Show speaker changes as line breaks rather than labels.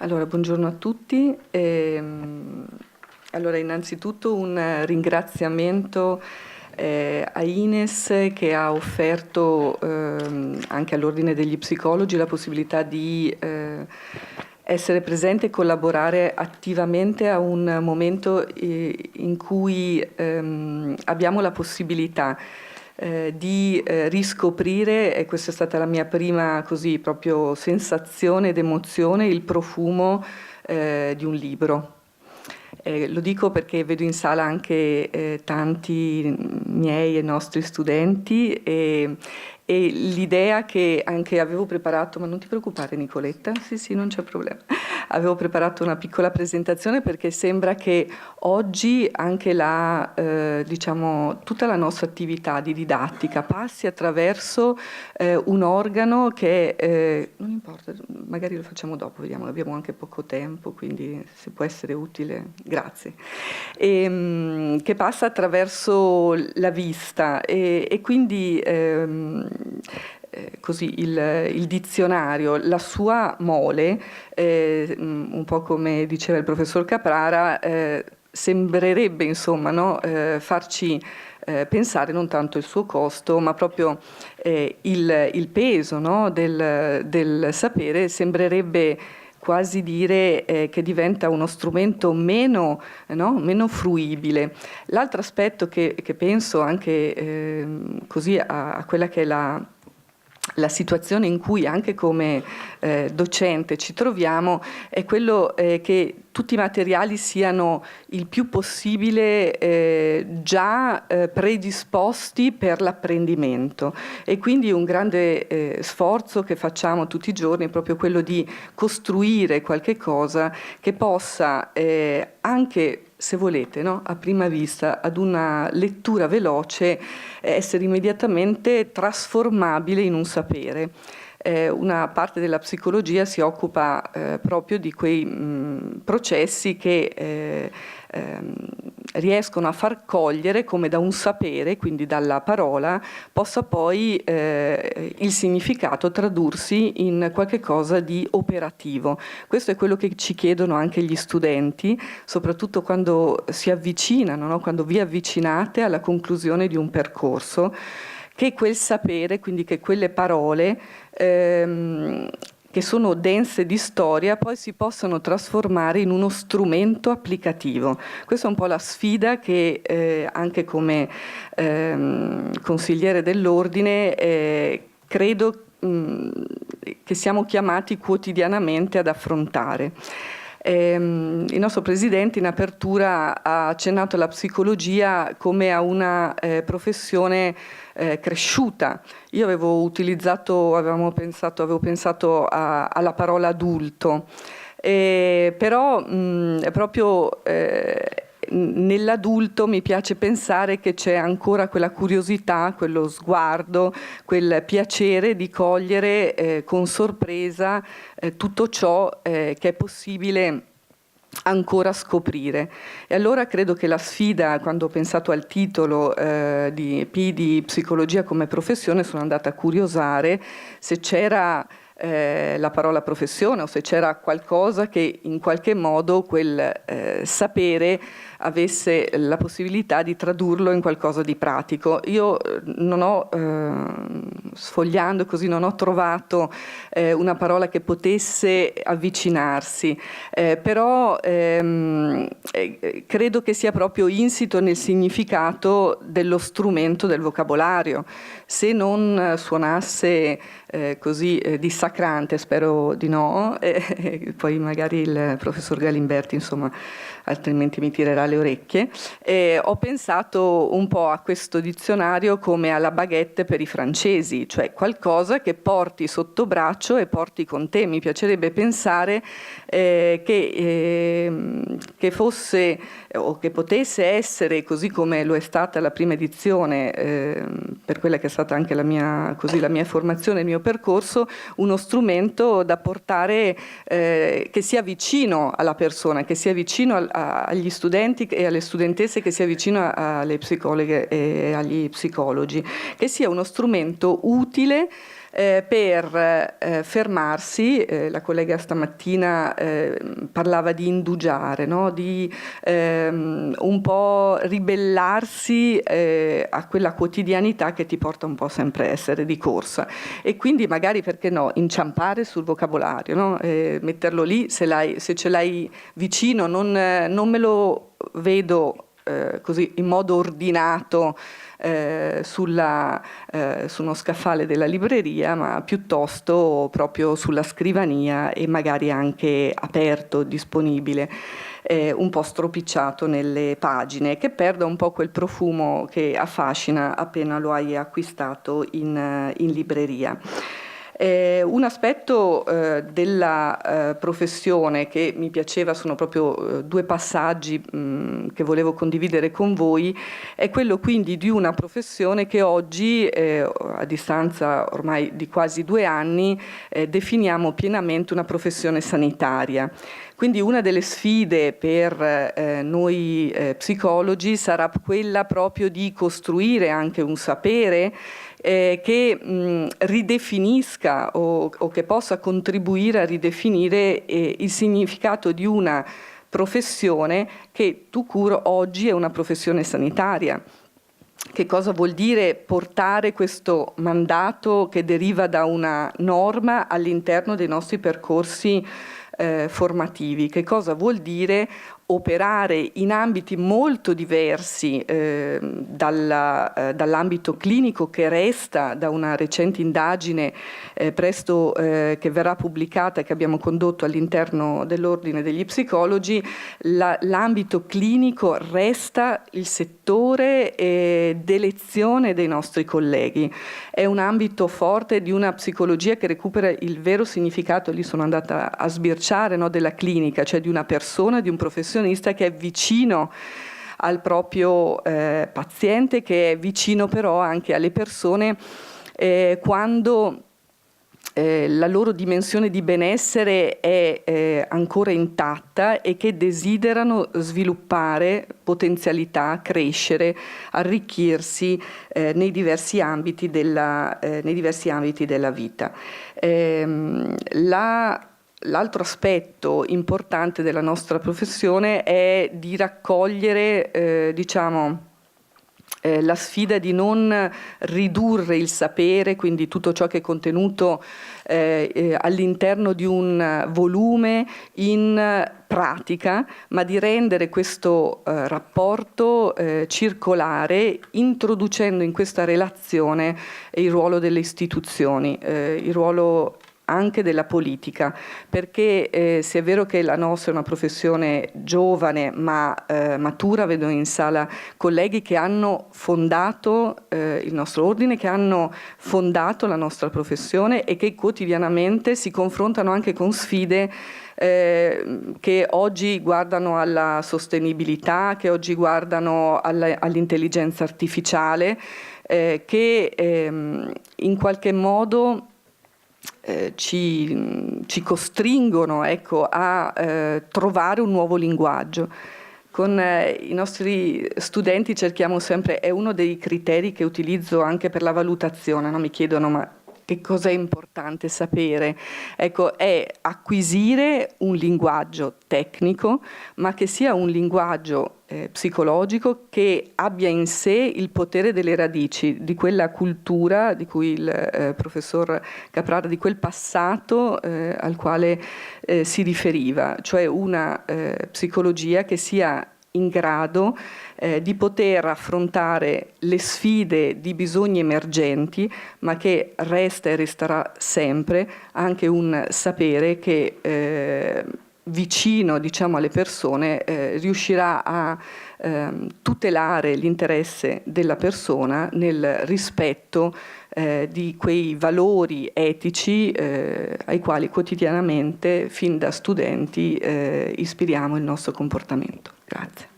Allora, buongiorno a tutti. Allora, innanzitutto un ringraziamento a Ines che ha offerto anche all'Ordine degli Psicologi la possibilità di essere presente e collaborare attivamente a un momento in cui abbiamo la possibilità di riscoprire, e questa è stata la mia prima così proprio sensazione ed emozione, il profumo di un libro. Lo dico perché vedo in sala anche tanti miei e nostri studenti e l'idea che anche avevo preparato, ma non ti preoccupare Nicoletta, sì non c'è problema, avevo preparato una piccola presentazione perché sembra che oggi anche diciamo, tutta la nostra attività di didattica passi attraverso un organo che, non importa, magari lo facciamo dopo, vediamo, abbiamo anche poco tempo, quindi se può essere utile, grazie. Che passa attraverso la vista e quindi così il dizionario, la sua mole, un po' come diceva il professor Caprara, sembrerebbe insomma no, farci pensare non tanto il suo costo, ma proprio il peso no, del sapere sembrerebbe quasi dire che diventa uno strumento meno fruibile. L'altro aspetto che penso anche così a quella che è la situazione in cui anche come docente ci troviamo è quello che tutti i materiali siano il più possibile già predisposti per l'apprendimento e quindi un grande sforzo che facciamo tutti i giorni è proprio quello di costruire qualche cosa che possa anche se volete, no? A prima vista, ad una lettura veloce, essere immediatamente trasformabile in un sapere. Una parte della psicologia si occupa proprio di quei processi che riescono a far cogliere come da un sapere, quindi dalla parola, possa poi il significato tradursi in qualche cosa di operativo. Questo è quello che ci chiedono anche gli studenti, soprattutto quando si avvicinano, no? Quando vi avvicinate alla conclusione di un percorso, che quel sapere, quindi che quelle parole che sono dense di storia, poi si possono trasformare in uno strumento applicativo. Questa è un po' la sfida che anche come consigliere dell'ordine credo che siamo chiamati quotidianamente ad affrontare. Il nostro Presidente in apertura ha accennato alla psicologia come a una professione cresciuta. Io avevo pensato alla parola adulto, però proprio nell'adulto mi piace pensare che c'è ancora quella curiosità, quello sguardo, quel piacere di cogliere con sorpresa tutto ciò che è possibile ancora scoprire. E allora credo che la sfida, quando ho pensato al titolo di psicologia come professione, sono andata a curiosare se c'era la parola professione o se c'era qualcosa che in qualche modo quel sapere avesse la possibilità di tradurlo in qualcosa di pratico. Io non ho, sfogliando così, non ho trovato una parola che potesse avvicinarsi, però credo che sia proprio insito nel significato dello strumento del vocabolario. Se non suonasse così dissacrante, spero di no, poi magari il professor Galimberti, insomma, altrimenti mi tirerà le orecchie. Ho pensato un po' a questo dizionario come alla baguette per i francesi, cioè qualcosa che porti sotto braccio e porti con te. Mi piacerebbe pensare che fosse o che potesse essere, così come lo è stata la prima edizione, per quella che è stata anche la mia formazione, il mio percorso, uno strumento da portare che sia vicino alla persona, che sia vicino agli studenti e alle studentesse, che sia vicino alle psicologhe e agli psicologi, che sia uno strumento utile per fermarsi. La collega stamattina parlava di indugiare, no? Di un po' ribellarsi a quella quotidianità che ti porta un po' sempre a essere di corsa, e quindi magari, perché no, inciampare sul vocabolario, no? Metterlo lì, se ce l'hai vicino, non me lo vedo così in modo ordinato su uno scaffale della libreria, ma piuttosto proprio sulla scrivania, e magari anche aperto, disponibile, un po' stropicciato nelle pagine, che perda un po' quel profumo che affascina appena lo hai acquistato in libreria. Un aspetto della professione che mi piaceva, sono proprio due passaggi che volevo condividere con voi, è quello quindi di una professione che oggi, a distanza ormai di quasi 2 anni, definiamo pienamente una professione sanitaria. Quindi una delle sfide per noi psicologi sarà quella proprio di costruire anche un sapere che ridefinisca o che possa contribuire a ridefinire il significato di una professione che tout court oggi è una professione sanitaria. Che cosa vuol dire portare questo mandato che deriva da una norma all'interno dei nostri percorsi formativi? Che cosa vuol dire operare in ambiti molto diversi dall'ambito clinico, che resta da una recente indagine che verrà pubblicata e che abbiamo condotto all'interno dell'Ordine degli Psicologi. L'ambito clinico resta il settore d'elezione dei nostri colleghi. È un ambito forte di una psicologia che recupera il vero significato, lì sono andata a sbirciare, no, della clinica, cioè di una persona, di un professionista che è vicino al proprio paziente, che è vicino però anche alle persone quando la loro dimensione di benessere è ancora intatta e che desiderano sviluppare potenzialità, crescere, arricchirsi nei diversi ambiti della vita. L'altro aspetto importante della nostra professione è di raccogliere, la sfida di non ridurre il sapere, quindi tutto ciò che è contenuto all'interno di un volume, in pratica, ma di rendere questo rapporto circolare, introducendo in questa relazione il ruolo delle istituzioni, il ruolo anche della politica, perché se è vero che la nostra è una professione giovane ma matura, vedo in sala colleghi che hanno fondato il nostro ordine, che hanno fondato la nostra professione e che quotidianamente si confrontano anche con sfide che oggi guardano alla sostenibilità, che oggi guardano all'intelligenza artificiale, che in qualche modo ci costringono, ecco, a trovare un nuovo linguaggio. Con i nostri studenti cerchiamo sempre, è uno dei criteri che utilizzo anche per la valutazione, no? Mi chiedono ma che cosa è importante sapere? Ecco, è acquisire un linguaggio tecnico, ma che sia un linguaggio psicologico, che abbia in sé il potere delle radici, di quella cultura di cui il professor Caprara, di quel passato al quale si riferiva, cioè una psicologia che sia in grado di poter affrontare le sfide di bisogni emergenti, ma che resta e resterà sempre anche un sapere che vicino, diciamo, alle persone riuscirà a tutelare l'interesse della persona nel rispetto di quei valori etici ai quali quotidianamente, fin da studenti, ispiriamo il nostro comportamento. Grazie.